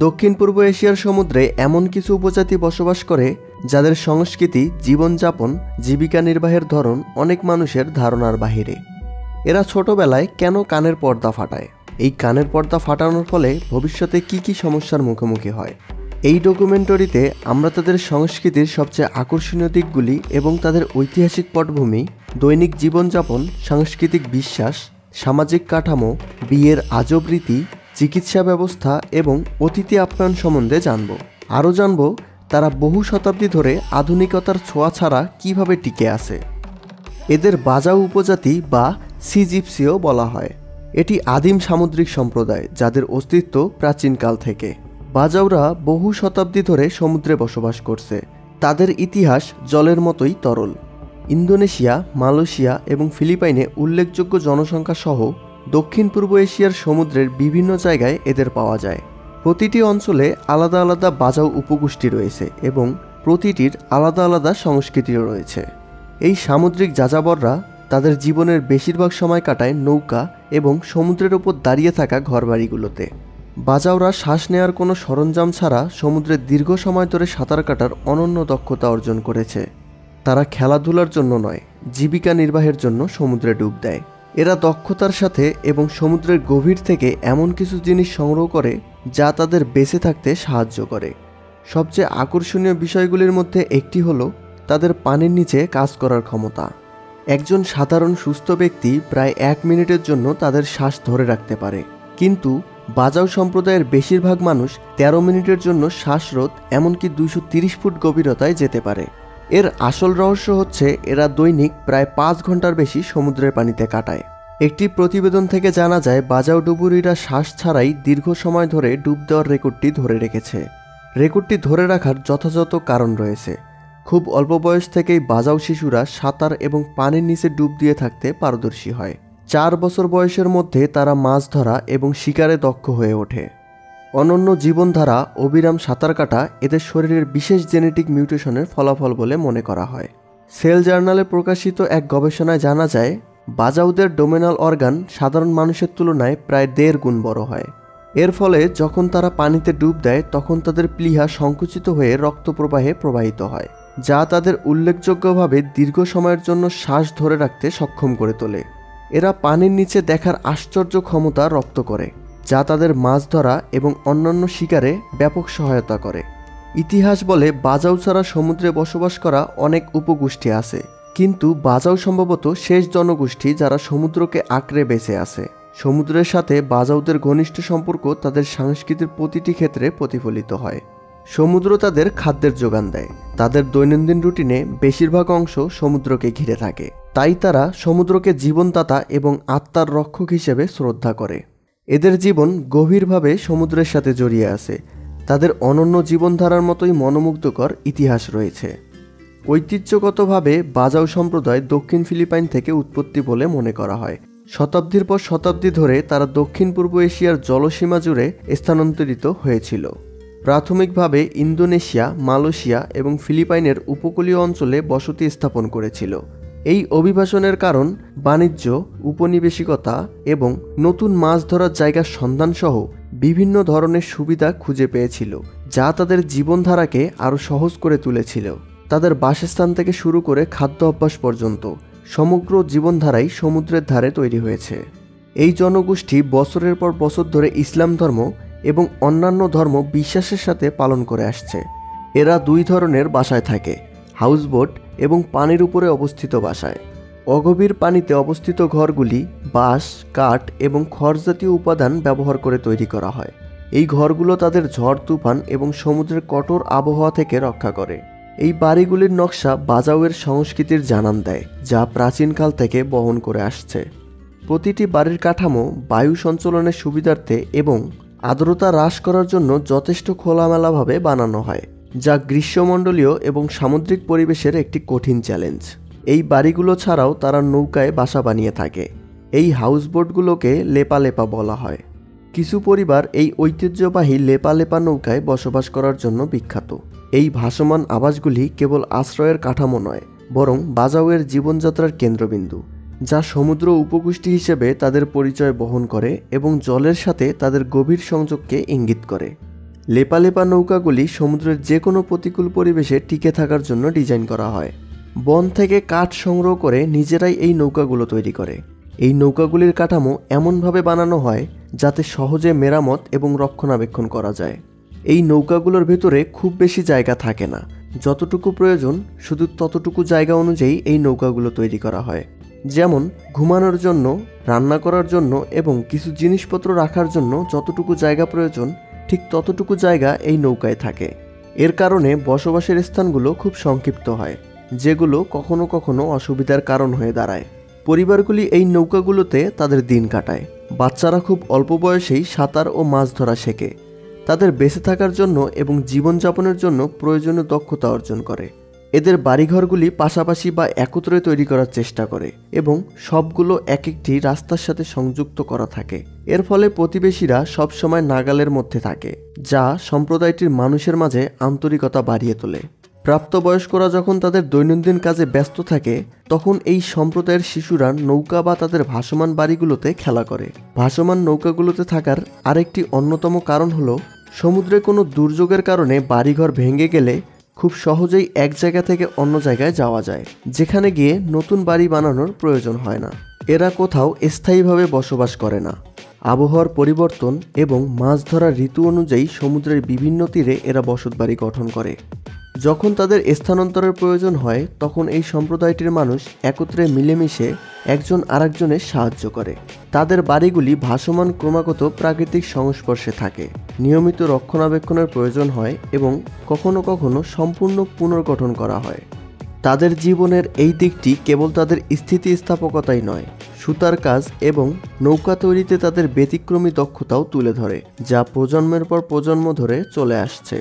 দক্ষিণ পূর্ব এশিয়ার সমুদ্রে এমন কিছু উপজাতি বসবাস করে যাদের সংস্কৃতি, জীবনযাপন, জীবিকা নির্বাহের ধরন অনেক মানুষের ধারণার বাহিরে। এরা ছোটবেলায় কেন কানের পর্দা ফাটায়? এই কানের পর্দা ফাটানোর ফলে ভবিষ্যতে কি কি সমস্যার মুখোমুখি হয়? এই ডকুমেন্টারিতে আমরা তাদের সংস্কৃতির সবচেয়ে আকর্ষণীয় দিকগুলি এবং তাদের ঐতিহাসিক পটভূমি, দৈনিক জীবনযাপন, সাংস্কৃতিক বিশ্বাস, সামাজিক কাঠামো, বিয়ের আজব রীতি, চিকিৎসা ব্যবস্থা এবং অতিথি আপ্যায়ন সম্বন্ধে জানব। আরও জানব তারা বহু শতাব্দী ধরে আধুনিকতার ছোঁয়া ছাড়া কীভাবে টিকে আছে। এদের বাজাও উপজাতি বা সি জিপসিও বলা হয়। এটি আদিম সামুদ্রিক সম্প্রদায় যাদের অস্তিত্ব প্রাচীনকাল থেকে। বাজাওরা বহু শতাব্দী ধরে সমুদ্রে বসবাস করছে। তাদের ইতিহাস জলের মতোই তরল। ইন্দোনেশিয়া, মালয়েশিয়া এবং ফিলিপাইনে উল্লেখযোগ্য জনসংখ্যা সহ দক্ষিণ পূর্ব এশিয়ার সমুদ্রের বিভিন্ন জায়গায় এদের পাওয়া যায়। প্রতিটি অঞ্চলে আলাদা আলাদা বাজাও উপগোষ্ঠী রয়েছে এবং প্রতিটির আলাদা আলাদা সংস্কৃতিও রয়েছে। এই সামুদ্রিক যাযাবররা তাদের জীবনের বেশিরভাগ সময় কাটায় নৌকা এবং সমুদ্রের ওপর দাঁড়িয়ে থাকা ঘরবাড়িগুলোতে। বাজাওরা শ্বাস নেওয়ার কোনো সরঞ্জাম ছাড়া সমুদ্রে দীর্ঘ সময় ধরে সাঁতার কাটার অনন্য দক্ষতা অর্জন করেছে। তারা খেলাধুলার জন্য নয়, জীবিকা নির্বাহের জন্য সমুদ্রে ডুব দেয়। এরা দক্ষতার সাথে এবং সমুদ্রের গভীর থেকে এমন কিছু জিনিস সংগ্রহ করে যা তাদের বেঁচে থাকতে সাহায্য করে। সবচেয়ে আকর্ষণীয় বিষয়গুলির মধ্যে একটি হলো তাদের পানির নিচে কাজ করার ক্ষমতা। একজন সাধারণ সুস্থ ব্যক্তি প্রায় 1 মিনিটের জন্য তাদের শ্বাস ধরে রাখতে পারে, কিন্তু বাজাও সম্প্রদায়ের বেশিরভাগ মানুষ 13 মিনিটের জন্য শ্বাসরোধ, এমনকি 230 ফুট গভীরতায় যেতে পারে। এর আসল রহস্য হচ্ছে এরা দৈনিক প্রায় 5 ঘন্টার বেশি সমুদ্রের পানিতে কাটায়। একটি প্রতিবেদন থেকে জানা যায় বাজাও ডুবুরিরা শ্বাস ছাড়াই দীর্ঘ সময় ধরে ডুব দেওয়ার রেকর্ডটি ধরে রেখেছে। রেকর্ডটি ধরে রাখার যথাযথ কারণ রয়েছে। খুব অল্প বয়স থেকেই বাজাও শিশুরা সাঁতার এবং পানির নিচে ডুব দিয়ে থাকতে পারদর্শী হয়। 4 বছর বয়সের মধ্যে তারা মাছ ধরা এবং শিকারে দক্ষ হয়ে ওঠে। অনন্য জীবনধারা, অবিরাম সাঁতার কাটা এদের শরীরের বিশেষ জেনেটিক মিউটেশনের ফলাফল বলে মনে করা হয়। সেল জার্নালে প্রকাশিত এক গবেষণায় জানা যায় বাজাওদের ডোমেনাল অর্গান সাধারণ মানুষের তুলনায় প্রায় 1.5 গুণ বড় হয়। এর ফলে যখন তারা পানিতে ডুব দেয় তখন তাদের প্লীহা সংকুচিত হয়ে রক্ত প্রবাহে প্রবাহিত হয়, যা তাদের উল্লেখযোগ্যভাবে দীর্ঘ সময়ের জন্য শ্বাস ধরে রাখতে সক্ষম করে তোলে। এরা পানির নিচে দেখার আশ্চর্য ক্ষমতা রপ্ত করে, যা তাদের মাছ ধরা এবং অন্যান্য শিকারে ব্যাপক সহায়তা করে। ইতিহাস বলে বাজাও ছাড়া সমুদ্রে বসবাস করা অনেক উপগোষ্ঠী আছে, কিন্তু বাজাও সম্ভবত শেষ জনগোষ্ঠী যারা সমুদ্রকে আঁকড়ে বেঁচে আছে। সমুদ্রের সাথে বাজাওদের ঘনিষ্ঠ সম্পর্ক তাদের সংস্কৃতির প্রতিটি ক্ষেত্রে প্রতিফলিত হয়। সমুদ্র তাদের খাদ্যের যোগান দেয়। তাদের দৈনন্দিন রুটিনে বেশিরভাগ অংশ সমুদ্রকে ঘিরে থাকে, তাই তারা সমুদ্রকে জীবনদাতা এবং আত্মার রক্ষক হিসেবে শ্রদ্ধা করে। এদের জীবন গভীরভাবে সমুদ্রের সাথে জড়িয়ে আছে। তাদের অনন্য জীবনধারার মতোই মনোমুগ্ধকর ইতিহাস রয়েছে। ঐতিহ্যগতভাবে বাজাও সম্প্রদায় দক্ষিণ ফিলিপাইন থেকে উৎপত্তি বলে মনে করা হয়। শতাব্দীর পর শতাব্দী ধরে তারা দক্ষিণ পূর্ব এশিয়ার জলসীমা জুড়ে স্থানান্তরিত হয়েছিল। প্রাথমিকভাবে ইন্দোনেশিয়া, মালয়েশিয়া এবং ফিলিপাইনের উপকূলীয় অঞ্চলে বসতি স্থাপন করেছিল। এই অভিবাসনের কারণ বাণিজ্য, উপনিবেশিকতা এবং নতুন মাছ ধরার জায়গার সন্ধানসহ বিভিন্ন ধরনের সুবিধা খুঁজে পেয়েছিল, যা তাদের জীবনধারাকে আরও সহজ করে তুলেছিল। তাদের বাসস্থান থেকে শুরু করে খাদ্য অভ্যাস পর্যন্ত সমগ্র জীবনধারাই সমুদ্রের ধারে তৈরি হয়েছে। এই জনগোষ্ঠী বছরের পর বছর ধরে ইসলাম ধর্ম এবং অন্যান্য ধর্ম বিশ্বাসের সাথে পালন করে আসছে। এরা 2 ধরনের বাসায় থাকে, হাউসবোট এবং পানির উপরে অবস্থিত বাসায়। অগভীর পানিতে অবস্থিত ঘরগুলি বাঁশ, কাঠ এবং খড় জাতীয় উপাদান ব্যবহার করে তৈরি করা হয়। এই ঘরগুলো তাদের ঝড়, তুফান এবং সমুদ্রের কঠোর আবহাওয়া থেকে রক্ষা করে। এই বাড়িগুলির নকশা বাজাওয়ের সংস্কৃতির জানান দেয়, যা প্রাচীনকাল থেকে বহন করে আসছে। প্রতিটি বাড়ির কাঠামো বায়ু সঞ্চালনের সুবিধার্থে এবং আর্দ্রতা হ্রাস করার জন্য যথেষ্ট খোলামেলাভাবে বানানো হয়, যা গ্রীষ্মমণ্ডলীয় এবং সামুদ্রিক পরিবেশের একটি কঠিন চ্যালেঞ্জ। এই বাড়িগুলো ছাড়াও তারা নৌকায় বাসা বানিয়ে থাকে। এই হাউসবোটগুলোকে লেপা লেপা বলা হয়। কিছু পরিবার এই ঐতিহ্যবাহী লেপা লেপা নৌকায় বসবাস করার জন্য বিখ্যাত। এই ভাসমান আবাসগুলি কেবল আশ্রয়ের কাঠামো নয়, বরং বাজাওয়ের জীবনযাত্রার কেন্দ্রবিন্দু, যা সমুদ্র উপগোষ্ঠী হিসেবে তাদের পরিচয় বহন করে এবং জলের সাথে তাদের গভীর সংযোগকে ইঙ্গিত করে। লেপা লেপা নৌকাগুলি সমুদ্রের যে কোনো প্রতিকূল পরিবেশে টিকে থাকার জন্য ডিজাইন করা হয়। বন থেকে কাঠ সংগ্রহ করে নিজেরাই এই নৌকাগুলো তৈরি করে। এই নৌকাগুলির কাঠামো এমনভাবে বানানো হয় যাতে সহজে মেরামত এবং রক্ষণাবেক্ষণ করা যায়। এই নৌকাগুলোর ভেতরে খুব বেশি জায়গা থাকে না, যতটুকু প্রয়োজন শুধু ততটুকু জায়গা অনুযায়ী এই নৌকাগুলো তৈরি করা হয়। যেমন ঘুমানোর জন্য, রান্না করার জন্য এবং কিছু জিনিসপত্র রাখার জন্য যতটুকু জায়গা প্রয়োজন ঠিক ততটুকু জায়গা এই নৌকায় থাকে। এর কারণে বসবাসের স্থানগুলো খুব সংক্ষিপ্ত হয়, যেগুলো কখনো কখনো অসুবিধার কারণ হয়ে দাঁড়ায়। পরিবারগুলি এই নৌকাগুলোতে তাদের দিন কাটায়। বাচ্চারা খুব অল্প বয়সেই সাঁতার ও মাছ ধরা শেখে। তাদের বেঁচে থাকার জন্য এবং জীবনযাপনের জন্য প্রয়োজনীয় দক্ষতা অর্জন করে। এদের বাড়িঘরগুলি পাশাপাশি বা একত্রে তৈরি করার চেষ্টা করে এবং সবগুলো এক একটি রাস্তার সাথে সংযুক্ত করা থাকে। এর ফলে প্রতিবেশীরা সবসময় নাগালের মধ্যে থাকে, যা সম্প্রদায়টির মানুষের মাঝে আন্তরিকতা বাড়িয়ে তোলে। প্রাপ্তবয়স্করা যখন তাদের দৈনন্দিন কাজে ব্যস্ত থাকে তখন এই সম্প্রদায়ের শিশুরা নৌকা বা তাদের ভাসমান বাড়িগুলোতে খেলা করে। ভাসমান নৌকাগুলোতে থাকার আরেকটি অন্যতম কারণ হলো সমুদ্রে কোনো দুর্যোগের কারণে বাড়িঘর ভেঙে গেলে খুব সহজেই এক জায়গা থেকে অন্য জায়গায় যাওয়া যায়, যেখানে গিয়ে নতুন বাড়ি বানানোর প্রয়োজন হয় না। এরা কোথাও স্থায়ীভাবে বসবাস করে না। আবহাওয়ার পরিবর্তন এবং মাছ ধরার ঋতু অনুযায়ী সমুদ্রের বিভিন্ন তীরে এরা বসতবাড়ি গঠন করে। যখন তাদের স্থানান্তরের প্রয়োজন হয় তখন এই সম্প্রদায়টির মানুষ একত্রে মিলেমিশে একজন আরেকজনের সাহায্য করে। তাদের বাড়িগুলি ভাসমান ক্রমাগত প্রাকৃতিক সংস্পর্শে থাকে। নিয়মিত রক্ষণাবেক্ষণের প্রয়োজন হয় এবং কখনো কখনো সম্পূর্ণ পুনর্গঠন করা হয়। তাদের জীবনের এই দিকটি কেবল তাদের স্থিতিস্থাপকতাই নয়, সুতার কাজ এবং নৌকা তৈরিতে তাদের ব্যতিক্রমী দক্ষতাও তুলে ধরে, যা প্রজন্মের পর প্রজন্ম ধরে চলে আসছে।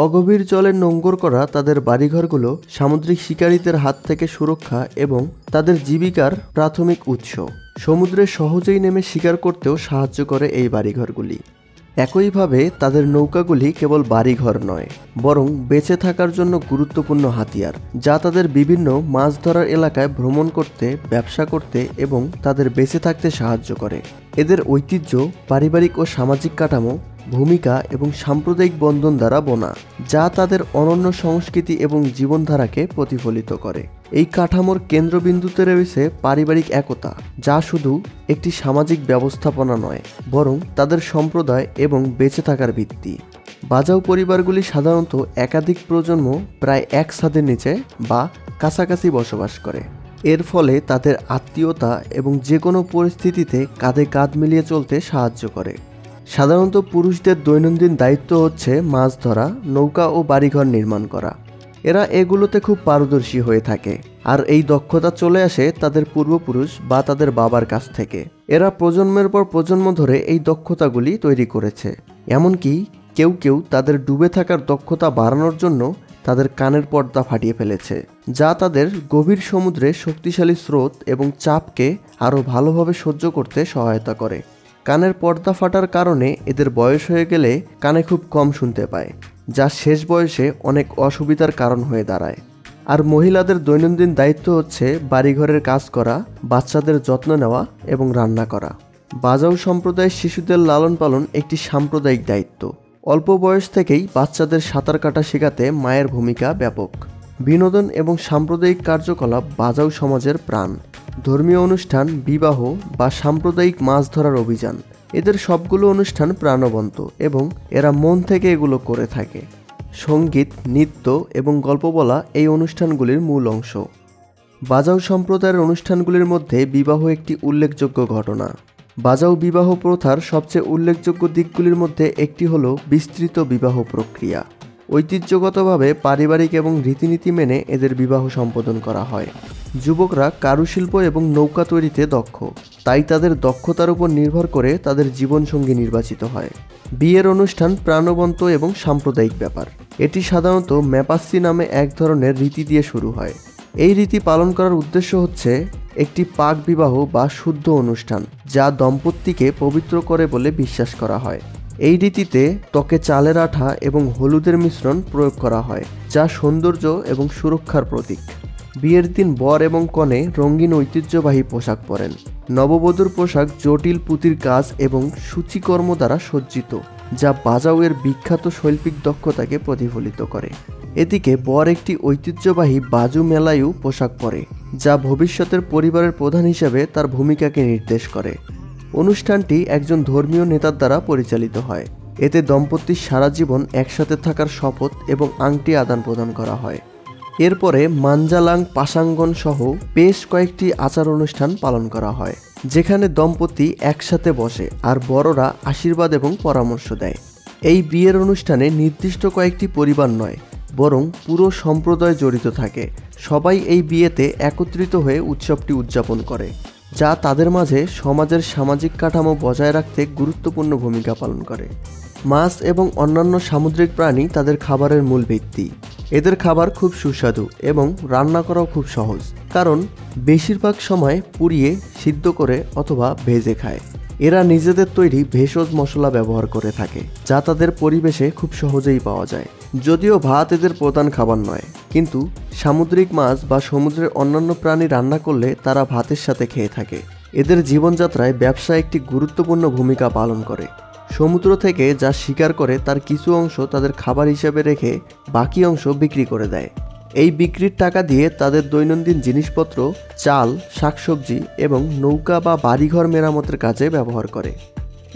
অগভীর জলে নোঙ্গর করা তাদের বাড়িঘরগুলো সামুদ্রিক শিকারীদের হাত থেকে সুরক্ষা এবং তাদের জীবিকার প্রাথমিক উৎস। সমুদ্রে সহজেই নেমে শিকার করতেও সাহায্য করে এই বাড়িঘরগুলি। একইভাবে তাদের নৌকাগুলি কেবল বাড়িঘর নয়, বরং বেঁচে থাকার জন্য গুরুত্বপূর্ণ হাতিয়ার, যা তাদের বিভিন্ন মাছ ধরার এলাকায় ভ্রমণ করতে, ব্যবসা করতে এবং তাদের বেঁচে থাকতে সাহায্য করে। এদের ঐতিহ্য, পারিবারিক ও সামাজিক কাঠামো, ভূমিকা এবং সাম্প্রদায়িক বন্ধন দ্বারা বোনা, যা তাদের অনন্য সংস্কৃতি এবং জীবনধারাকে প্রতিফলিত করে। এই কাঠামোর কেন্দ্রবিন্দুতে রয়েছে পারিবারিক একতা, যা শুধু একটি সামাজিক ব্যবস্থাপনা নয়, বরং তাদের সম্প্রদায় এবং বেঁচে থাকার ভিত্তি। বাজাও পরিবারগুলি সাধারণত একাধিক প্রজন্ম প্রায় এক ছাদের নিচে বা কাছাকাছি বসবাস করে। এর ফলে তাদের আত্মীয়তা এবং যে কোনো পরিস্থিতিতে কাঁধে কাঁধ মিলিয়ে চলতে সাহায্য করে। সাধারণত পুরুষদের দৈনন্দিন দায়িত্ব হচ্ছে মাছ ধরা, নৌকা ও বাড়িঘর নির্মাণ করা। এরা এগুলোতে খুব পারদর্শী হয়ে থাকে, আর এই দক্ষতা চলে আসে তাদের পূর্বপুরুষ বা তাদের বাবার কাছ থেকে। এরা প্রজন্মের পর প্রজন্ম ধরে এই দক্ষতাগুলি তৈরি করেছে। এমনকি কেউ কেউ তাদের ডুবে থাকার দক্ষতা বাড়ানোর জন্য তাদের কানের পর্দা ফাটিয়ে ফেলেছে, যা তাদের গভীর সমুদ্রে শক্তিশালী স্রোত এবং চাপকে আরও ভালোভাবে সহ্য করতে সহায়তা করে। কানের পর্দা ফাটার কারণে এদের বয়স হয়ে গেলে কানে খুব কম শুনতে পায়, যা শেষ বয়সে অনেক অসুবিধার কারণ হয়ে দাঁড়ায়। আর মহিলাদের দৈনন্দিন দায়িত্ব হচ্ছে বাড়িঘরের কাজ করা, বাচ্চাদের যত্ন নেওয়া এবং রান্না করা। বাজাও সম্প্রদায়ের শিশুদের লালন পালন একটি সাম্প্রদায়িক দায়িত্ব। অল্প বয়স থেকেই বাচ্চাদের সাঁতার কাটা শেখাতে মায়ের ভূমিকা ব্যাপক। বিনোদন এবং সাম্প্রদায়িক কার্যকলাপ বাজাও সমাজের প্রাণ। ধর্মীয় অনুষ্ঠান, বিবাহ বা সাম্প্রদায়িক মাছ ধরার অভিযান, এদের সবগুলো অনুষ্ঠান প্রাণবন্ত এবং এরা মন থেকে এগুলো করে থাকে। সঙ্গীত, নৃত্য এবং গল্প বলা এই অনুষ্ঠানগুলির মূল অংশ। বাজাও সম্প্রদায়ের অনুষ্ঠানগুলির মধ্যে বিবাহ একটি উল্লেখযোগ্য ঘটনা। বাজাও বিবাহ প্রথার সবচেয়ে উল্লেখযোগ্য দিকগুলির মধ্যে একটি হল বিস্তৃত বিবাহ প্রক্রিয়া। ঐতিহ্যগতভাবে পারিবারিক এবং রীতিনীতি মেনে এদের বিবাহ সম্পাদন করা হয়। যুবকরা কারুশিল্প এবং নৌকা তৈরিতে দক্ষ, তাই তাদের দক্ষতার উপর নির্ভর করে তাদের জীবনসঙ্গী নির্বাচিত হয়। বিয়ের অনুষ্ঠান প্রাণবন্ত এবং সাম্প্রদায়িক ব্যাপার। এটি সাধারণত ম্যাপাসি নামে এক ধরনের রীতি দিয়ে শুরু হয়। এই রীতি পালন করার উদ্দেশ্য হচ্ছে একটি পাক বিবাহ বা শুদ্ধ অনুষ্ঠান, যা দম্পতিকে পবিত্র করে বলে বিশ্বাস করা হয়। এই রীতিতে ত্বকে চালের আঠা এবং হলুদের মিশ্রণ প্রয়োগ করা হয়, যা সৌন্দর্য এবং সুরক্ষার প্রতীক। বিয়ের দিন বর এবং কনে রঙিন ঐতিহ্যবাহী পোশাক পরেন। নববধূর পোশাক জটিল পুঁতির কাজ এবং সূচিকর্ম দ্বারা সজ্জিত, যা বাজাউয়ের বিখ্যাত শৈল্পিক দক্ষতাকে প্রতিফলিত করে। এদিকে বর একটি ঐতিহ্যবাহী বাজু মেলায়ু পোশাক পরে, যা ভবিষ্যতের পরিবারের প্রধান হিসেবে তার ভূমিকাকে নির্দেশ করে। অনুষ্ঠানটি একজন ধর্মীয় নেতার দ্বারা পরিচালিত হয়। এতে দম্পতির সারা জীবন একসাথে থাকার শপথ এবং আংটি আদান প্রদান করা হয়। এরপরে মানজালাং পাশাঙ্গন সহ বেশ কয়েকটি আচার অনুষ্ঠান পালন করা হয়, যেখানে দম্পতি একসাথে বসে আর বড়রা আশীর্বাদ এবং পরামর্শ দেয়। এই বিয়ের অনুষ্ঠানে নির্দিষ্ট কয়েকটি পরিবার নয়, বরং পুরো সম্প্রদায় জড়িত থাকে। সবাই এই বিয়েতে একত্রিত হয়ে উৎসবটি উদযাপন করে, যা তাদের মাঝে সমাজের সামাজিক কাঠামো বজায় রাখতে গুরুত্বপূর্ণ ভূমিকা পালন করে। মাছ এবং অন্যান্য সামুদ্রিক প্রাণী তাদের খাবারের মূল ভিত্তি। এদের খাবার খুব সুস্বাদু এবং রান্না করাও খুব সহজ, কারণ বেশিরভাগ সময় পুড়িয়ে, সিদ্ধ করে অথবা ভেজে খায়। এরা নিজেদের তৈরি ভেষজ মশলা ব্যবহার করে থাকে, যা তাদের পরিবেশে খুব সহজেই পাওয়া যায়। যদিও ভাত এদের প্রধান খাবার নয়, কিন্তু সামুদ্রিক মাছ বা সমুদ্রের অন্যান্য প্রাণী রান্না করলে তারা ভাতের সাথে খেয়ে থাকে। এদের জীবনযাত্রায় ব্যবসা একটি গুরুত্বপূর্ণ ভূমিকা পালন করে। সমুদ্র থেকে যা শিকার করে তার কিছু অংশ তাদের খাবার হিসেবে রেখে বাকি অংশ বিক্রি করে দেয়। এই বিক্রির টাকা দিয়ে তাদের দৈনন্দিন জিনিসপত্র, চাল, শাকসবজি এবং নৌকা বা বাড়িঘর মেরামতের কাজে ব্যবহার করে।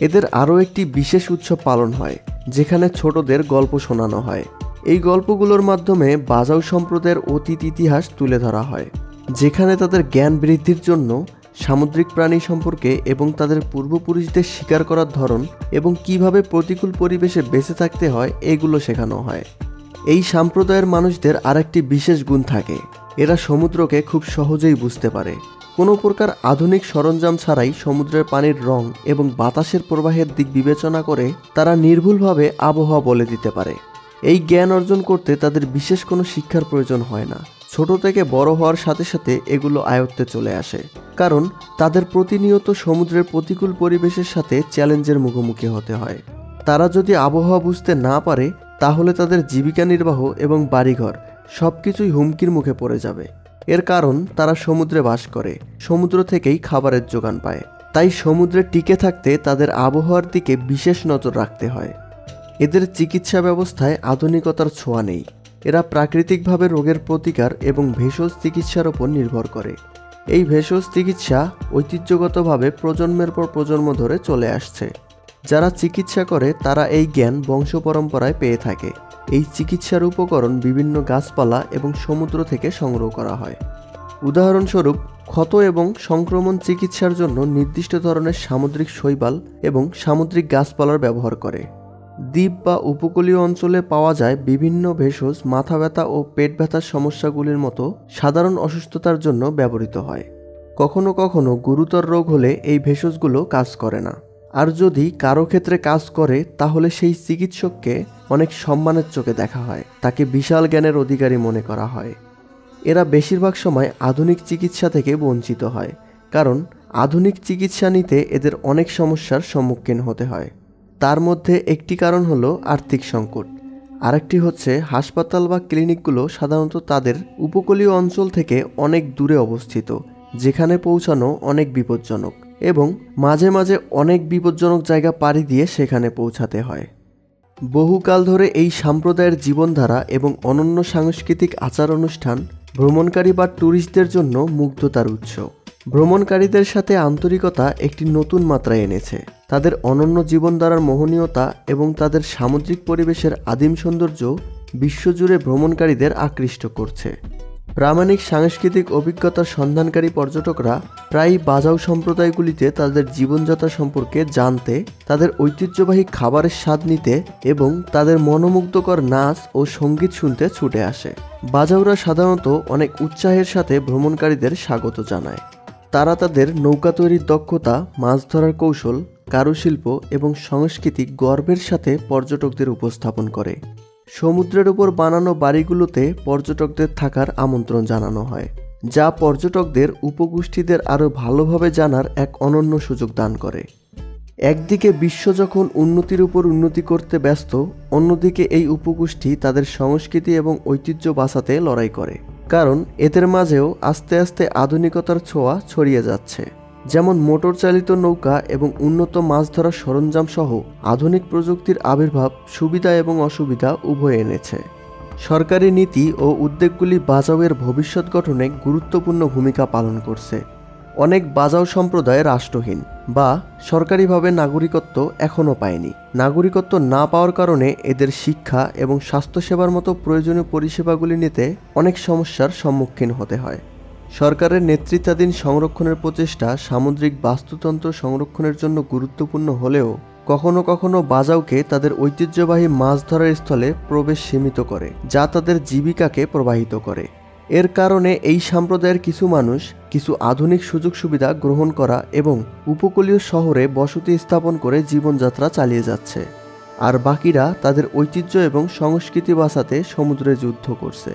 এদের আরও একটি বিশেষ উৎসব পালন হয়, যেখানে ছোটদের গল্প শোনানো হয়। এই গল্পগুলোর মাধ্যমে বাজাউ সম্প্রদায়ের অতীত ইতিহাস তুলে ধরা হয়, যেখানে তাদের জ্ঞান বৃদ্ধির জন্য সামুদ্রিক প্রাণী সম্পর্কে এবং তাদের পূর্বপুরুষদের শিকার করার ধরন এবং কিভাবে প্রতিকূল পরিবেশে বেঁচে থাকতে হয় এগুলো শেখানো হয়। এই সম্প্রদায়ের মানুষদের আরেকটি বিশেষ গুণ থাকে, এরা সমুদ্রকে খুব সহজেই বুঝতে পারে। কোনো প্রকার আধুনিক সরঞ্জাম ছাড়াই সমুদ্রের পানির রং এবং বাতাসের প্রবাহের দিক বিবেচনা করে তারা নির্ভুলভাবে আবহাওয়া বলে দিতে পারে। এই জ্ঞান অর্জন করতে তাদের বিশেষ কোনো শিক্ষার প্রয়োজন হয় না। ছোট থেকে বড় হওয়ার সাথে সাথে এগুলো আয়ত্তে চলে আসে, কারণ তাদের প্রতিনিয়ত সমুদ্রের প্রতিকূল পরিবেশের সাথে চ্যালেঞ্জের মুখোমুখি হতে হয়। তারা যদি আবহাওয়া বুঝতে না পারে, তাহলে তাদের জীবিকা নির্বাহ এবং বাড়িঘর সবকিছুই হুমকির মুখে পড়ে যাবে। এর কারণ তারা সমুদ্রে বাস করে, সমুদ্র থেকেই খাবারের যোগান পায়। তাই সমুদ্রে টিকে থাকতে তাদের আবহাওয়ার দিকে বিশেষ নজর রাখতে হয়। এদের চিকিৎসা ব্যবস্থায় আধুনিকতার ছোঁয়া নেই। এরা প্রাকৃতিকভাবে রোগের প্রতিকার এবং ভেষজ চিকিৎসার উপর নির্ভর করে। এই ভেষজ চিকিৎসা ঐতিহ্যগতভাবে প্রজন্মের পর প্রজন্ম ধরে চলে আসছে। যারা চিকিৎসা করে তারা এই জ্ঞান বংশ পরম্পরায় পেয়ে থাকে। এই চিকিৎসার উপকরণ বিভিন্ন গাছপালা এবং সমুদ্র থেকে সংগ্রহ করা হয়। উদাহরণস্বরূপ, ক্ষত এবং সংক্রমণ চিকিৎসার জন্য নির্দিষ্ট ধরনের সামুদ্রিক শৈবাল এবং সামুদ্রিক গাছপালার ব্যবহার করে। দ্বীপ বা উপকূলীয় অঞ্চলে পাওয়া যায় বিভিন্ন ভেষজ মাথা ব্যথা ও পেট ব্যথার সমস্যাগুলির মতো সাধারণ অসুস্থতার জন্য ব্যবহৃত হয়। কখনো কখনো গুরুতর রোগ হলে এই ভেষজগুলো কাজ করে না, আর যদি কারো ক্ষেত্রে কাজ করে তাহলে সেই চিকিৎসককে অনেক সম্মানের চোখে দেখা হয়, তাকে বিশাল জ্ঞানের অধিকারী মনে করা হয়। এরা বেশিরভাগ সময় আধুনিক চিকিৎসা থেকে বঞ্চিত হয়, কারণ আধুনিক চিকিৎসা নিতে এদের অনেক সমস্যার সম্মুখীন হতে হয়। তার মধ্যে একটি কারণ হলো আর্থিক সংকট, আরেকটি হচ্ছে হাসপাতাল বা ক্লিনিকগুলো সাধারণত তাদের উপকূলীয় অঞ্চল থেকে অনেক দূরে অবস্থিত, যেখানে পৌঁছানো অনেক বিপজ্জনক এবং মাঝে মাঝে অনেক বিপজ্জনক জায়গা পাড়ি দিয়ে সেখানে পৌঁছাতে হয়। বহুকাল ধরে এই সম্প্রদায়ের জীবনধারা এবং অনন্য সাংস্কৃতিক আচার অনুষ্ঠান ভ্রমণকারী বা ট্যুরিস্টদের জন্য মুগ্ধতার উৎস। ভ্রমণকারীদের সাথে আন্তরিকতা একটি নতুন মাত্রা এনেছে। তাদের অনন্য জীবনধারার মোহনীয়তা এবং তাদের সামুদ্রিক পরিবেশের আদিম সৌন্দর্য বিশ্বজুড়ে ভ্রমণকারীদের আকৃষ্ট করছে। প্রামাণিক সাংস্কৃতিক অভিজ্ঞতার সন্ধানকারী পর্যটকরা প্রায়ই বাজাউ সম্প্রদায়গুলিতে তাদের জীবনযাত্রা সম্পর্কে জানতে, তাদের ঐতিহ্যবাহী খাবারের স্বাদ নিতে এবং তাদের মনোমুগ্ধকর নাচ ও সঙ্গীত শুনতে ছুটে আসে। বাজাউরা সাধারণত অনেক উৎসাহের সাথে ভ্রমণকারীদের স্বাগত জানায়। তারা তাদের নৌকা তৈরির দক্ষতা, মাছ ধরার কৌশল, কারুশিল্প এবং সংস্কৃতি গর্বের সাথে পর্যটকদের উপস্থাপন করে। সমুদ্রের উপর বানানো বাড়িগুলোতে পর্যটকদের থাকার আমন্ত্রণ জানানো হয়, যা পর্যটকদের উপগোষ্ঠীদের আরও ভালোভাবে জানার এক অনন্য সুযোগ দান করে। একদিকে বিশ্ব যখন উন্নতির উপর উন্নতি করতে ব্যস্ত, অন্যদিকে এই উপগোষ্ঠী তাদের সংস্কৃতি এবং ঐতিহ্য বাঁচাতে লড়াই করে, কারণ এদের মাঝেও আস্তে আস্তে আধুনিকতার ছোঁয়া ছড়িয়ে যাচ্ছে। যেমন মোটর চালিত নৌকা এবং উন্নত মাছ ধরার সরঞ্জাম সহ আধুনিক প্রযুক্তির আবির্ভাব সুবিধা এবং অসুবিধা উভয় এনেছে। সরকারি নীতি ও উদ্যোগগুলি বাজাওয়ের ভবিষ্যৎ গঠনে গুরুত্বপূর্ণ ভূমিকা পালন করছে। অনেক বাজাও সম্প্রদায় রাষ্ট্রহীন বা সরকারিভাবে নাগরিকত্ব এখনও পায়নি। নাগরিকত্ব না পাওয়ার কারণে এদের শিক্ষা এবং স্বাস্থ্যসেবার মতো প্রয়োজনীয় পরিষেবাগুলি নিতে অনেক সমস্যার সম্মুখীন হতে হয়। সরকারের নেতৃত্বাধীন সংরক্ষণের প্রচেষ্টা সামুদ্রিক বাস্তুতন্ত্র সংরক্ষণের জন্য গুরুত্বপূর্ণ হলেও কখনো কখনো বাজাওকে তাদের ঐতিহ্যবাহী মাছ ধরার স্থলে প্রবেশ সীমিত করে, যা তাদের জীবিকাকে প্রভাবিত করে। এর কারণে এই সম্প্রদায়ের কিছু মানুষ কিছু আধুনিক সুযোগ সুবিধা গ্রহণ করা এবং উপকূলীয় শহরে বসতি স্থাপন করে জীবনযাত্রা চালিয়ে যাচ্ছে, আর বাকিরা তাদের ঐতিহ্য এবং সংস্কৃতি বাঁচাতে সমুদ্রে যুদ্ধ করছে।